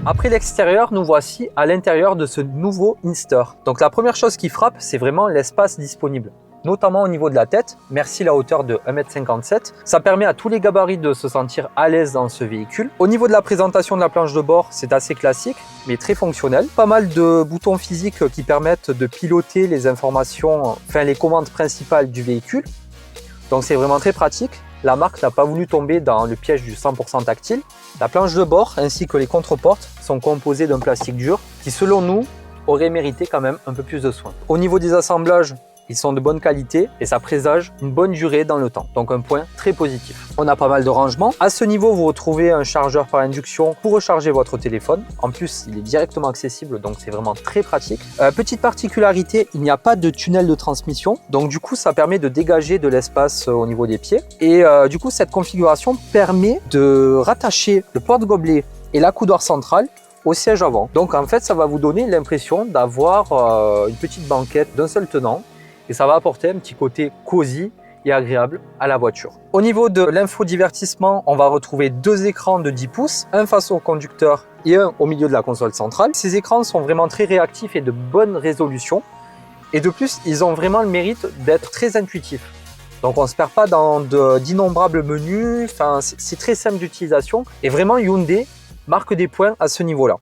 Après l'extérieur, nous voici à l'intérieur de ce nouveau Inster. Donc la première chose qui frappe, c'est vraiment l'espace disponible, notamment au niveau de la tête. Merci la hauteur de 1,57 m. Ça permet à tous les gabarits de se sentir à l'aise dans ce véhicule. Au niveau de la présentation de la planche de bord, c'est assez classique, mais très fonctionnel. Pas mal de boutons physiques qui permettent de piloter les informations, enfin les commandes principales du véhicule. Donc c'est vraiment très pratique. La marque n'a pas voulu tomber dans le piège du 100% tactile. La planche de bord ainsi que les contreportes sont composées d'un plastique dur qui, selon nous, aurait mérité quand même un peu plus de soin. Au niveau des assemblages, ils sont de bonne qualité et ça présage une bonne durée dans le temps. Donc un point très positif. On a pas mal de rangements. À ce niveau, vous retrouvez un chargeur par induction pour recharger votre téléphone. En plus, il est directement accessible, donc c'est vraiment très pratique. Petite particularité, il n'y a pas de tunnel de transmission. Donc du coup, ça permet de dégager de l'espace au niveau des pieds. Et du coup, cette configuration permet de rattacher le porte-gobelet et l'accoudoir central au siège avant. Donc en fait, ça va vous donner l'impression d'avoir une petite banquette d'un seul tenant. Et ça va apporter un petit côté cosy et agréable à la voiture. Au niveau de l'infodivertissement, on va retrouver deux écrans de 10 pouces, un face au conducteur et un au milieu de la console centrale. Ces écrans sont vraiment très réactifs et de bonne résolution. Et de plus, ils ont vraiment le mérite d'être très intuitifs. Donc on ne se perd pas dans d'innombrables menus, enfin, c'est très simple d'utilisation. Et vraiment Hyundai marque des points à ce niveau-là.